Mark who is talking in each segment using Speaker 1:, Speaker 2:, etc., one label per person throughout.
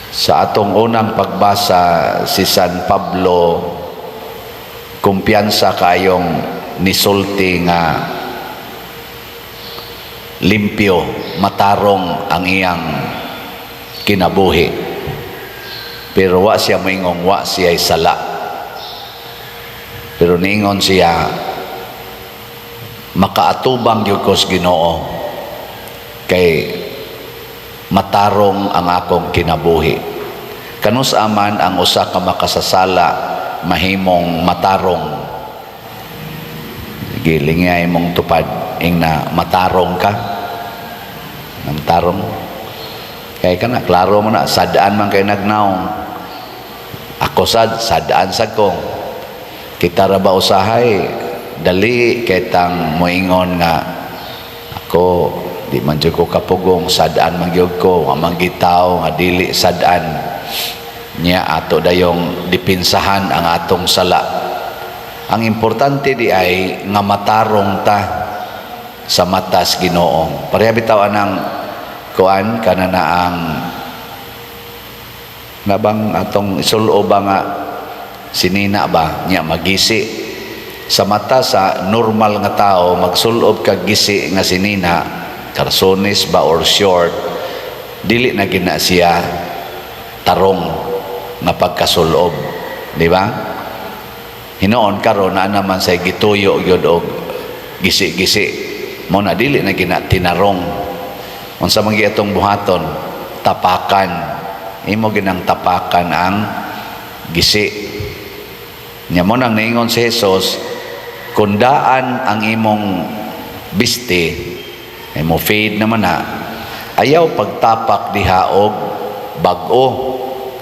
Speaker 1: Sa atong unang pagbasa, si San Pablo kumpiyansa kayong nisulti nga limpyo, matarong ang iyang kinabuhi. Pero wa siya moingong wa siya sala. Pero niingon siya, makaatubang gyud ko sa Ginoo kay matarong ang akong kinabuhi. Kanus aman ang usa ka makasasala mahimong matarong. Gilingay mong tupad ing na matarong ka. Ang tarong. Kaya ka na, klaro mo na, sadaan man kayo nagnaong. Ako sadaan sad ko. Kita ra ba usahay, dali kitang moingon nga ako di man jud ko kapugong, sadaan man gyud ko, nga manggitaw nga dili sadaan niya ato dayong dipinsahan ang atong sala. Ang importante di ay nga matarong ta sa matas Ginoo. Pareha bitaw anang kuan kanana ang nabang atong isulo ba nga sinina ba niya magisi sa mata sa normal nga tao, magsulob kag gisi nga sinina, karsones ba or short, dili na gina siya tarong nga pagkasulob, di ba? Hinoon karon na naman say gituyo gyud og gisi-gisi, mo na dili na gina tinarong. Unsa man atong buhaton, tapakan, imo ginang tapakan ang gisi. Nya mo nang naingon si Jesus, kundaan ang imong biste, imo fade naman na, ayaw pagtapak diha og bag-o.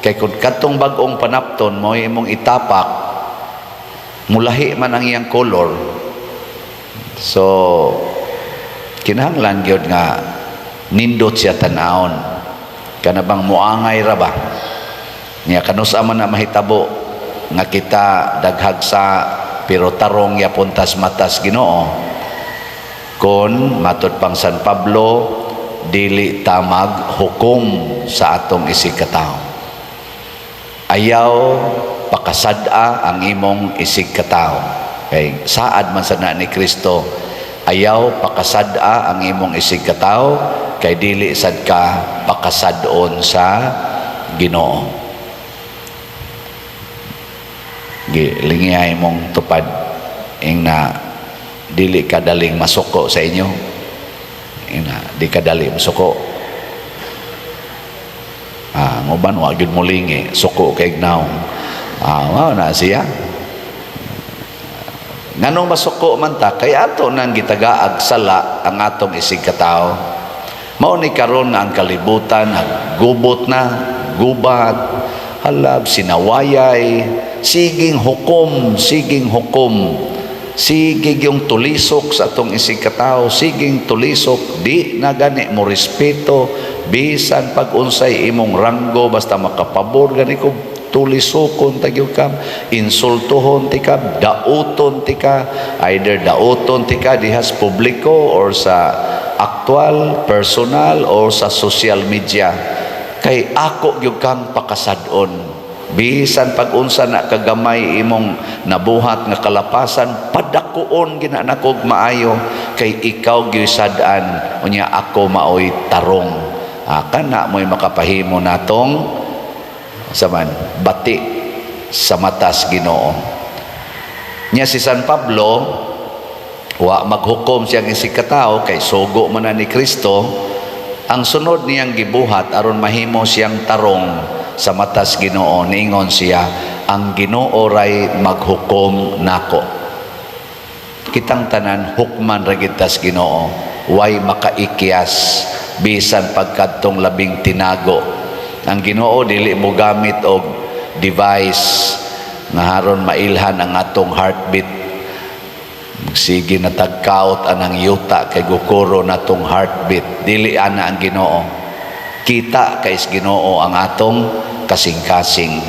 Speaker 1: Kay kung katong bag-ong panapton mo imong itapak, mulahi man ang iyang color. So kinahanglan gyud nga nindot siya tan-awon. Kana bang muangay ra ba? Nya kanusa man na mahitabo nga kita daghag sa pero tarong ya puntas matas Ginoo kon matud pang San Pablo dili tamag hukom sa atong isig katao. Ayaw pakasad-a ang imong isig katao. Kay saad man sana ni Kristo, ayaw pakasad-a ang imong isig katao kay dili sad ka pakasad-on sa Ginoo. Lingiyay mong tupad ing na dili kadaling masuko sa inyo, ing na di kadali masuko. Nguban wa gyud mulingi suko kay gnaw. Mao na siya. Nganong masuko man ta kay ato nang gitagaag sala ang atong isig katao. Mao ni karon ang kalibutan naggubot na, gubat, halab sinawayay, siging hukom, sigig yung tulisok sa atong isig katao, siging tulisok, di na gani mo respeto, bisan pag-unsay imong ranggo, basta makapabor gani ko, tulisokon tagyog ka, insultohon ti ka, dauton ti ka, either dauton ti ka dihas publiko or sa aktual, personal, or sa social media. Kay ako gyud kang pakasad-on. Bisan pag-unsa na kagamay imong nabuhat nga kalapasan, padakuon ginanakog maayo kay ikaw gisadaan unya ako maoy tarong. Kana mo'y makapahimo natong saman bati sa matas Ginoo. Nya si San Pablo wa maghukom siyang isig katao kay sugo man na ni Kristo. Ang sunod niyang gibuhat aron mahimo siyang tarong sa matas Ginoo, niingon siya, ang Ginoo ray maghukom nako. Kitang tanan hukman ra gid tas Ginoo, way makaikyas bisan pagkadtong labing tinago. Ang Ginoo dili mo gamit og device nga haron mailhan ang atong heartbeat. Sige na tagkaot anang yuta kay gukuro natong heartbeat. Dili ana ang Ginoo. Kita kay Ginoo ang atong kasing-kasing.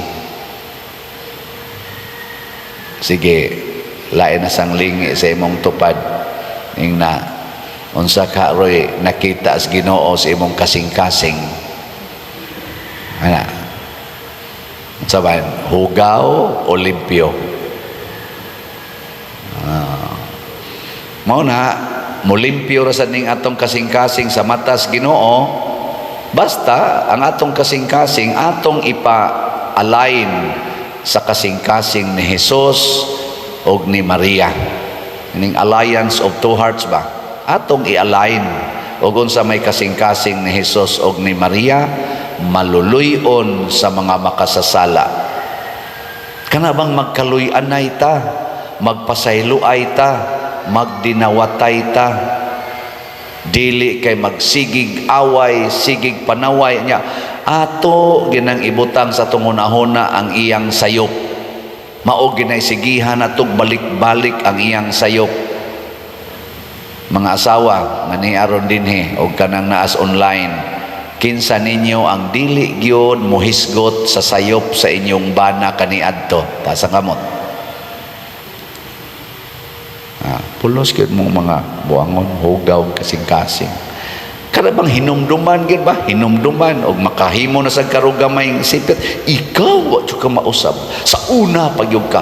Speaker 1: Sige, lain na sang lingi sa imong tupad ing na unsa ka roy nakita sa Ginoo sa imong kasing-kasing. Ana, Saban, hugaw o limpyo. Mao na mulimpyo ra sad ning atong kasing-kasing sa matas Ginoo, basta ang atong kasing-kasing atong ipa-align sa kasing-kasing ni Hesus og ni Maria. Ning alliance of two hearts ba? Atong i-align ug unsa may kasing-kasing ni Hesus og ni Maria, maluluyon sa mga makasasala. Kana bang magkaluy-anay ta, magpasayloay ta, magdinawatay ta, dili kay magsigig away, sigig panaway niya. Ato ginang ibutang sa tungunahuna ang iyang sayop. Mao ginay sigihan atog balik-balik ang iyang sayop. Mga asawa nga ni aron dinhi og kanang naas online, kinsa ninyo ang dili gyud mohisgot sa sayop sa inyong bana kaniadto? Tasa kamot. Pulos gyud mong mga buangon, hugaw, kasing-kasing. Kada bang hinumduman gyud ba? Hinumduman og makahimo na sa karugamay sipit. Ikaw wa jud ka mausab. Sa una pagyud ka.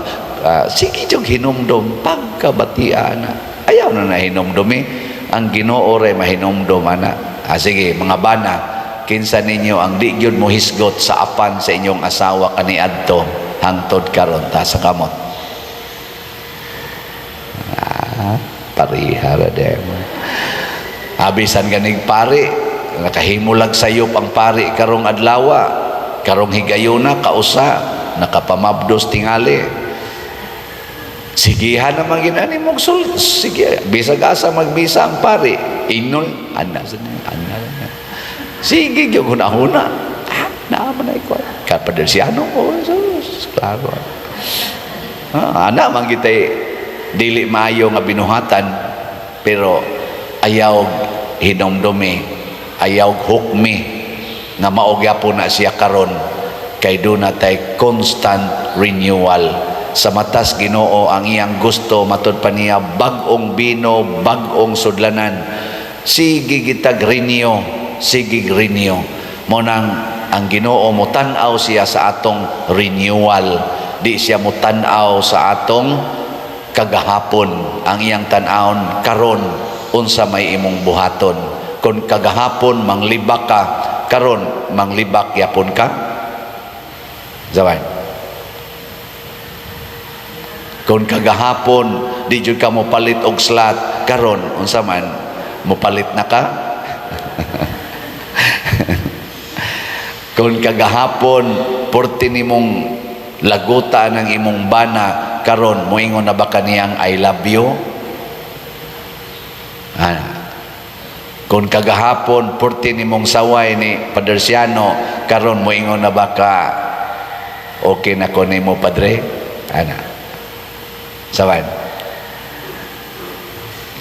Speaker 1: Sige jud hinumdum pagkabatian na. Ayaw na hinumdumi. Ang Ginoo ray mahinumdum ana. Sige mga bana, kinsa ninyo ang di gyud mo hisgot sa apan sa inyong asawa kaniadto hangtod karon ta sa kamot. Parihara dem. Abisan ganing pari, nakahimulag sayop ang pari karong adlawa, karong higayuna kausa, nakapamabdos tingali. Sigihan naman ginani mong sige, bisag asa magbisa ang pari. Ingnon, ana sa ana. Sige gyud hunahuna. Naaman ay ko. Kapadersiano ko, klaro. Ana man kitay dili maayo nga binuhatan, pero ayaw hinumdumi, ayaw hukmi nga mao gyapon na siya karon kay duna tay constant renewal sa matas Ginoo. Ang iyang gusto matud pa niya bag-ong bino, bag-ong sudlanan. Sige gitag renew, sige renew mo nang ang Ginoo mo tan-aw siya sa atong renewal, di siya mo tan-aw sa atong kagahapon. Ang iyang tan-awon karon unsa may imong buhaton. Kung kagahapon manglibak ka, karon manglibak yapon ka. Zaway. Kung kagahapon di jud ka mo palit og slot, karon unsa man mopalit na ka. Kung kagahapon porti nimong laguta ng imong bana, karon moingon na ba kaniyang I love you? Kung kagahapon porti nimong saway ni Padersiano, karon moingon na ba ka okay na ko nimo padre? Sawan.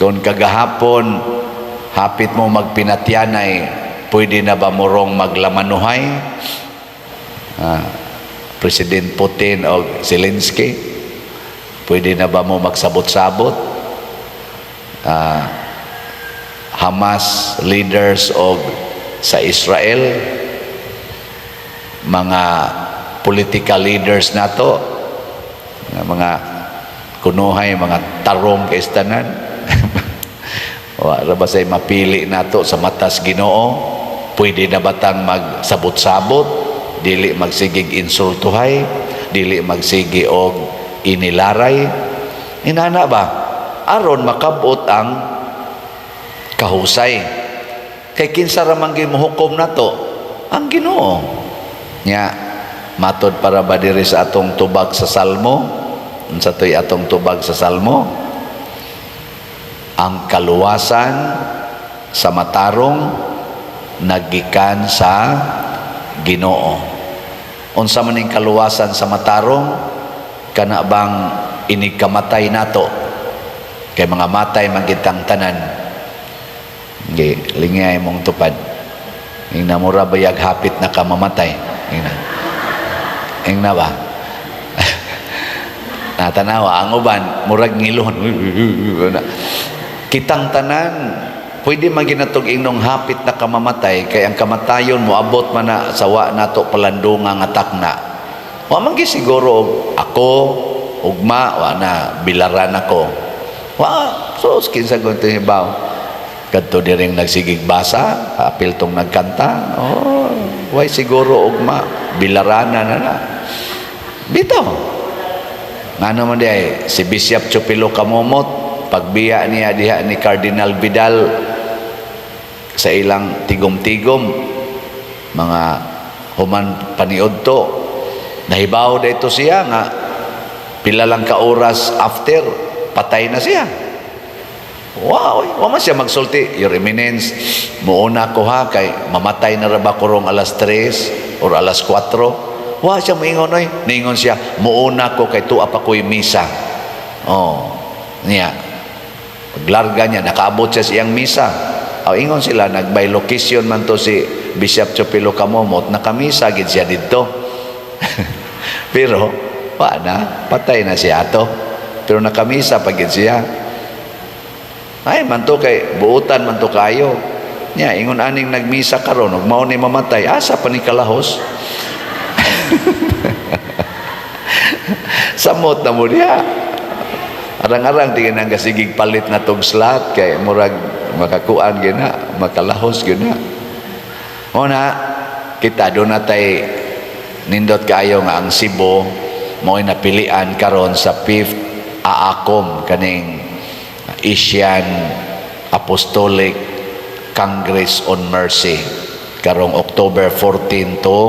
Speaker 1: Kung kagahapon hapit mo magpinatyanay, pwede na ba morong maglamanuhay? President Putin o Zelensky, pwede na ba mo magsabot-sabot? Hamas leaders o sa Israel, mga political leaders nato, mga kunuhay, mga tarong kaistanan, wala ba say mapili nato sa matas Ginoo? Pwede na batang magsabot-sabot, dili magsigig insultuhay, dili magsigi og inilaray? Inana ba aron makabot ang kahusay? Kay kinsa ra man gyud mohukom nato? Ang Ginoo. Nya matod para ba diri sa atong tubag sa Salmo? Unsa toy atong tubag sa Salmo? Ang kaluwasan sa matarong nagikan sa Ginoo. Unsa man ning kaluwasan sa matarong? Kana bang inigkamatay nato? Kay mga matay magitang tanan. Lingay mong tupad. Ing namura bayag hapit na ka mamatay. Ing na ba? Natanawa ang uban murag ngilon. Kitang tanan pwede maginatog inong hapit na kamamatay, kay ang kamatayon moabot man na sawa nato palandunga nga takna. Wa man gyud siguro og ako ugma wa na bilaran ako. Wa so kinsa ko tibaw. Kadto diring nagsigig basa, apil tong nagkanta. Oh, why siguro ugma bilarana na. Bitaw. Ngano man di ay si Bishop Chupilo Kamomot pagbiya niya diha ni Cardinal Vidal sa ilang tigom-tigom mga human paniud to. Nahibaw dito siya nga pila lang ka oras after patay na siya. Wow, wa man siya magsulti, Your Eminence, muuna ko ha kay mamatay na ra ba ko rong alas 3 or alas 4. Wa siya moingon oy, ningon siya, muuna ko kay tuwa pa ko'y misa. Oh, niya. Paglarga niya nakaabot siya siyang misa. Aw ingon sila nag-by location man to si Bishop Chupilo Kamomot, nakamisa gid siya didto. Pero wa na, patay na siya ato. Pero nakamisa pagid siya. Ay man to kay buutan man to kayo. Nya ingon aning nagmisa karon ug mao ni mamatay, asa pa ni kalahos? Samot na mo diha. Arang-arang tingin ang kasigig palit na tong slot kay murag makakuan gina, makalahos gina. Una kita do natay nindot kayo nga ang Cebu mo'y napilian karon sa 5th AACOM kaning Asian Apostolic Congress on Mercy karong October 14 to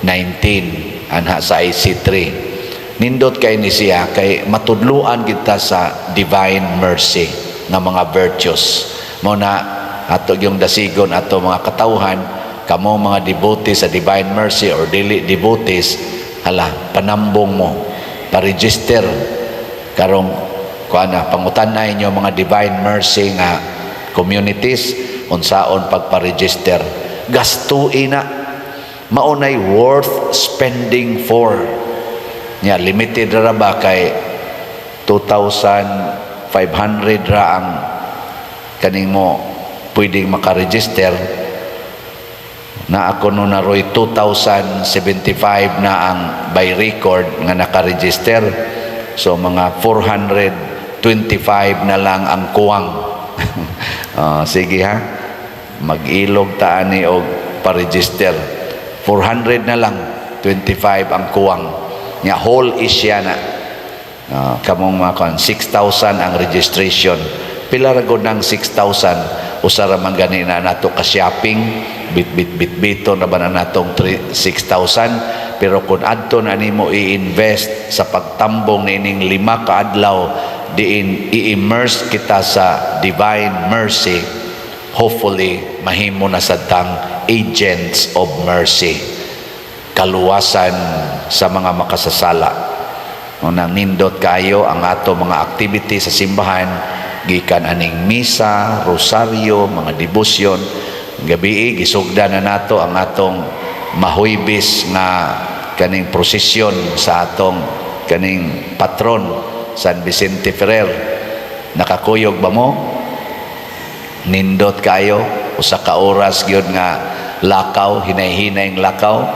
Speaker 1: 19 anha sa IC3. Nindot kay ni siya kay matudluan kita sa divine mercy nga mga virtues. Mo na ato yung dasigon ato mga katawhan kamo mga devotees sa divine mercy or dili devotees, hala panambong mo pa-register karong kuana pangutan-ay nyo mga divine mercy nga communities unsaon pagpa-register. Gastuin na maunay worth spending for. Nya limited ra ba kay 2,500 ra ang kaning mo pwedeng maka-register. Na ako no naroy 2,075 na ang by record nga naka-register. So mga 425 na lang ang kuwang. Sige ha, mag-ilog ta ani og pa-register. 400 na lang, 25 ang kuwang. Nya whole Asia na. Kamong mga 6,000 ang registration. Pila ra gud nang 6,000 usara man gani na nato ka shopping bit-bit-bito na ba na natong 6,000 pero kung adto na nimo i-invest sa pagtambong nining 5 ka adlaw diin i-immerse kita sa divine mercy, hopefully mahimo na sadtang agents of mercy, kaluwasan sa mga makasasala. Nang nindot kayo ang ato mga activity sa simbahan gikan aning misa, rosaryo, mga debosyon. Gabi gisugda na nato ang atong mahuybis nga kaning prosesyon sa atong kaning patron San Vicente Ferrer. Nakakuyog ba mo? Nindot kayo usa ka oras gyud nga lakaw, hinay-hinay ng lakaw.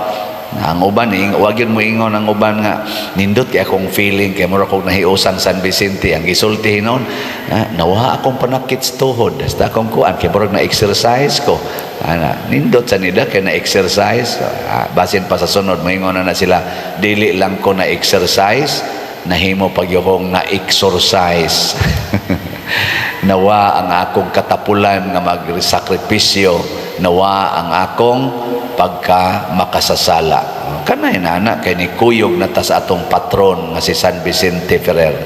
Speaker 1: Ang uban wag yun mo ingon ang uban nga nindot kay akong feeling kay mura kog nahiusan San Vicente. Ang gisulti hinon nawa akong panakit sa tuhod basta akong kuan kay murag na exercise ko nindot sa nila kay na exercise. Basin pa sa sunod moingon na sila dili lang ko na exercise, nahimo pag yung na exercise. Nawa ang akong katapulan nga magsakripisyo, nawa ang akong pagka makasasala. Kanay na anak kay ni kuyog na ta sa atong patron nga si San Vicente Ferrer.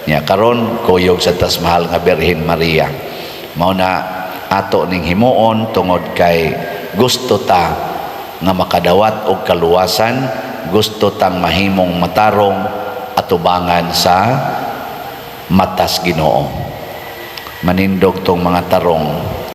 Speaker 1: Nya karon kuyog sa tas mahal nga Birhen Maria. Mao na ato ning himuon tungod kay gusto ta nga makadawat og kaluwasan, gusto tang mahimong matarong atubangan sa matas Ginoo. Manindog tong mga tarong